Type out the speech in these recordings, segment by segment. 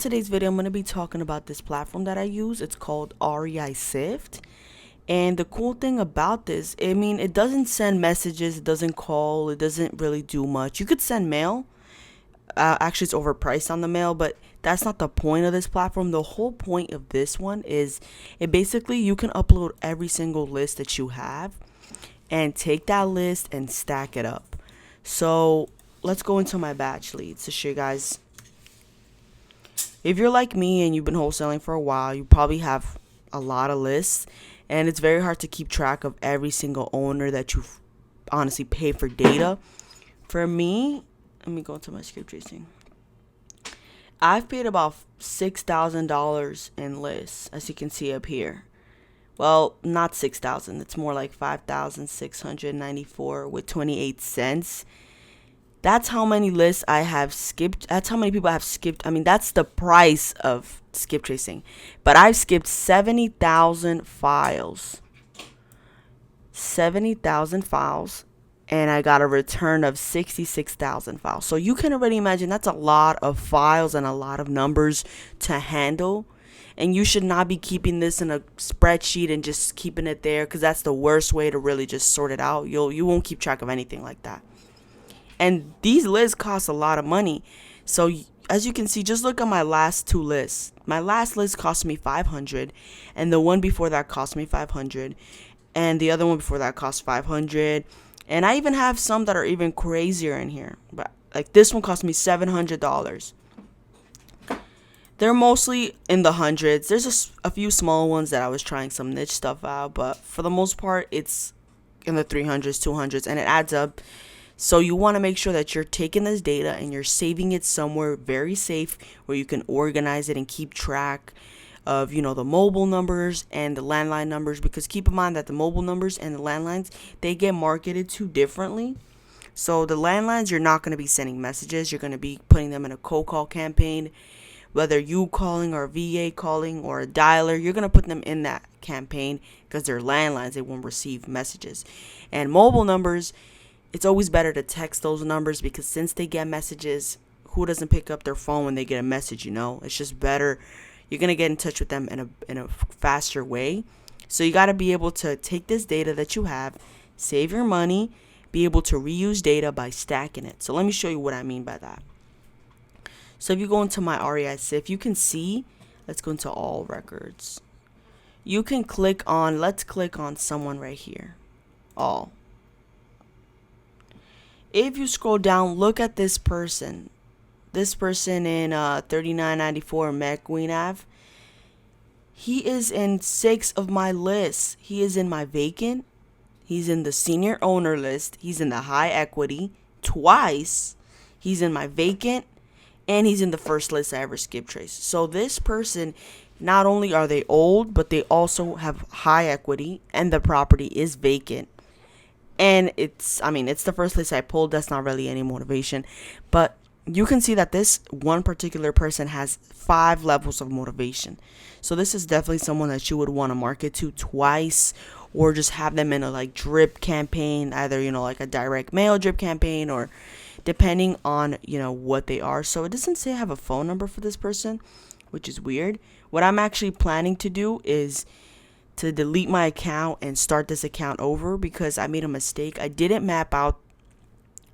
today's video, I'm going to be talking about this platform that I use. It's called REI Sift. And the cool thing about this, I mean, it doesn't send messages, it doesn't call, it doesn't really do much. You could send mail. Actually, it's overpriced on the mail, but that's not the point of this platform. The whole point of this one is it basically you can upload every single list that you have and take that list and stack it up. So let's go into my batch leads to show you guys. If you're like me and you've been wholesaling for a while, you probably have a lot of lists, and it's very hard to keep track of every single owner that you honestly pay for data. For me, let me go into my skip tracing. I've paid about $6,000 in lists, as you can see up here. Well, not 6,000. It's more like 5,694 with 28 cents. That's how many lists I have skipped. That's how many people I have skipped. I mean, that's the price of skip tracing. But I've skipped 70,000 files. 70,000 files. And I got a return of 66,000 files. So you can already imagine that's a lot of files and a lot of numbers to handle. And you should not be keeping this in a spreadsheet and just keeping it there, because that's the worst way to really just sort it out. You won't keep track of anything like that. And these lists cost a lot of money. So as you can see, just look at my last two lists. My last list cost me $500, and the one before that cost me $500, and the other one before that cost $500. And I even have some that are even crazier in here. But like this one cost me $700. They're mostly in the hundreds. There's a few small ones that I was trying some niche stuff out, but for the most part, it's in the 300s, 200s, and it adds up. So you want to make sure that you're taking this data and you're saving it somewhere very safe where you can organize it and keep track of, the mobile numbers and the landline numbers, because keep in mind that the mobile numbers and the landlines, they get marketed to differently. So the landlines, you're not going to be sending messages. You're going to be putting them in a cold call campaign, whether you calling or VA calling or a dialer, you're going to put them in that campaign because they're landlines. They won't receive messages. And mobile numbers, it's always better to text those numbers, because since they get messages, who doesn't pick up their phone when they get a message? It's just better. You're going to get in touch with them in a faster way. So you got to be able to take this data that you have, save your money, be able to reuse data by stacking it. So let me show you what I mean by that. So if you go into my REI Sift, you can see, let's go into all records. You can let's click on someone right here, all. If you scroll down, look at this person. This person in 3994 McQueen Ave. He is in 6 of my lists. He is in my vacant. He's in the senior owner list. He's in the high equity twice. He's in my vacant. And he's in the first list I ever skip traced. So this person, not only are they old, but they also have high equity, and the property is vacant. And it's the first list I pulled. That's not really any motivation. But you can see that this one particular person has 5 levels of motivation. So this is definitely someone that you would want to market to twice, or just have them in a drip campaign, either, like a direct mail drip campaign, or depending on, what they are. So it doesn't say I have a phone number for this person, which is weird. What I'm actually planning to do is to delete my account and start this account over, because I made a mistake. I didn't map out,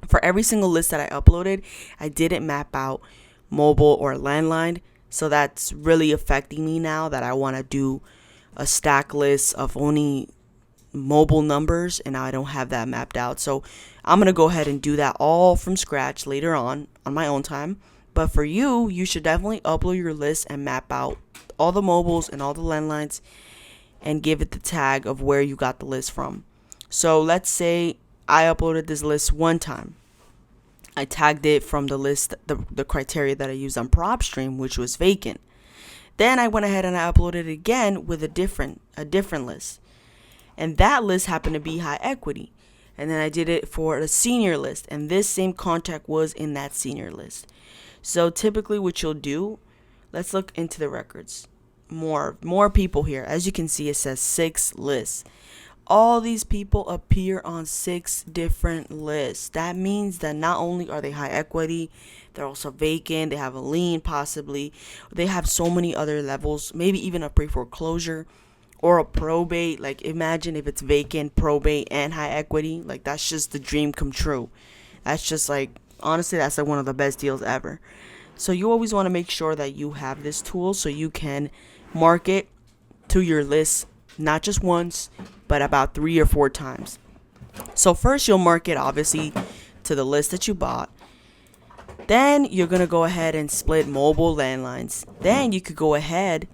for every single list that I uploaded, I didn't map out mobile or landline. So that's really affecting me now that I want to do a stack list of only mobile numbers, and now I don't have that mapped out. So I'm going to go ahead and do that all from scratch later on my own time. But for you should definitely upload your list and map out all the mobiles and all the landlines, and give it the tag of where you got the list from. So let's say I uploaded this list one time. I tagged it from the list, the criteria that I used on PropStream, which was vacant. Then I went ahead and I uploaded it again with a different list. And that list happened to be high equity. And then I did it for a senior list, and this same contact was in that senior list. So typically what you'll do, let's look into the records. More people here. As you can see, it says 6 lists. all these people appear on 6 different lists. That means that not only are they high equity, they're also vacant, they have a lien possibly, they have so many other levels, maybe even a pre-foreclosure or a probate. Like imagine if it's vacant, probate, and high equity. Like that's just the dream come true. That's just like, honestly, that's like one of the best deals ever. So you always want to make sure that you have this tool so you can market to your list not just once, but about 3 or 4 times. So first you'll market obviously to the list that you bought. Then you're going to go ahead and split mobile landlines. Then you could go ahead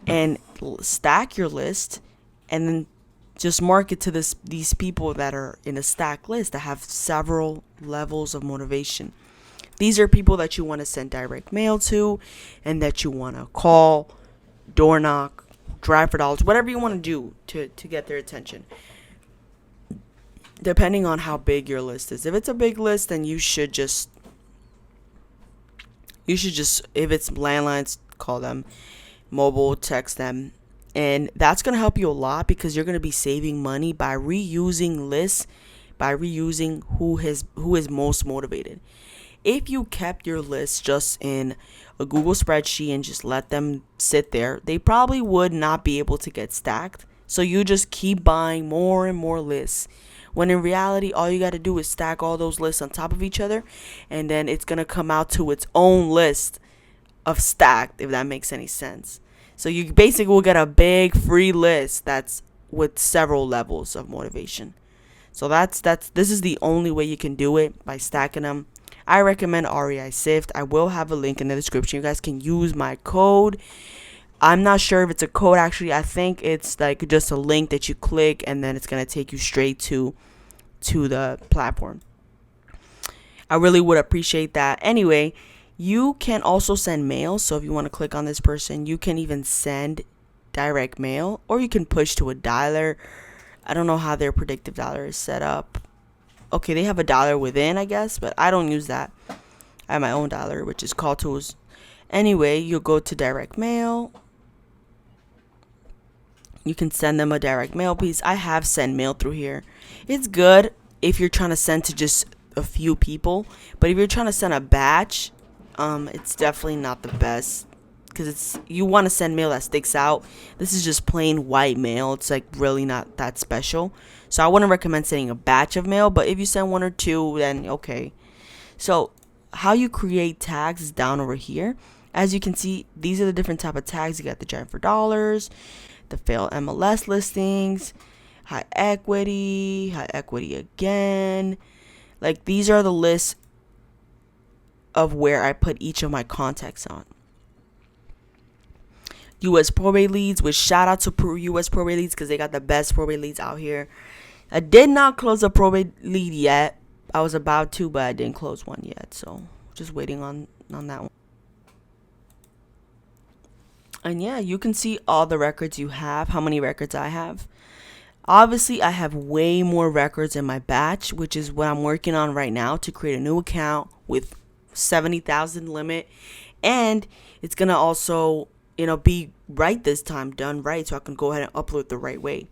and stack your list and then just market to these people that are in a stack list that have several levels of motivation. These are people that you want to send direct mail to and that you want to call, door knock, drive for dollars, whatever you want to do to get their attention. Depending on how big your list is. If it's a big list, then you should just, if it's landlines, call them, mobile, text them. And that's going to help you a lot because you're going to be saving money by reusing lists, by reusing who is most motivated. If you kept your list just in a Google spreadsheet and just let them sit there, they probably would not be able to get stacked. So you just keep buying more and more lists. When in reality, all you got to do is stack all those lists on top of each other, and then it's going to come out to its own list of stacked, if that makes any sense. So you basically will get a big free list that's with several levels of motivation. So this is the only way you can do it, by stacking them. I recommend REI Sift. I will have a link in the description. You guys can use my code. I'm not sure if it's a code actually. I think it's like just a link that you click and then it's going to take you straight to the platform. I really would appreciate that. Anyway, you can also send mail. So if you want to click on this person, you can even send direct mail, or you can push to a dialer. I don't know how their predictive dialer is set up. Okay, they have a dialer within, I guess, but I don't use that. I have my own dialer, which is call tools. Anyway, you'll go to direct mail. You can send them a direct mail piece. I have sent mail through here. It's good if you're trying to send to just a few people, but if you're trying to send a batch, it's definitely not the best, because you want to send mail that sticks out. This is just plain white mail. It's like really not that special. So I wouldn't recommend sending a batch of mail, but if you send 1 or 2, then okay. So how you create tags is down over here. As you can see, these are the different type of tags. You got the giant for dollars, the failed MLS listings, high equity again. Like these are the lists of where I put each of my contacts on. U.S. probate leads, which shout out to U.S. probate leads because they got the best probate leads out here. I did not close a probate lead yet. I was about to, but I didn't close one yet. So just waiting on that one. And yeah, you can see all the records you have, how many records I have. Obviously, I have way more records in my batch, which is what I'm working on right now to create a new account with 70,000 limit. And it's going to also, be right this time, done right, so I can go ahead and upload the right way.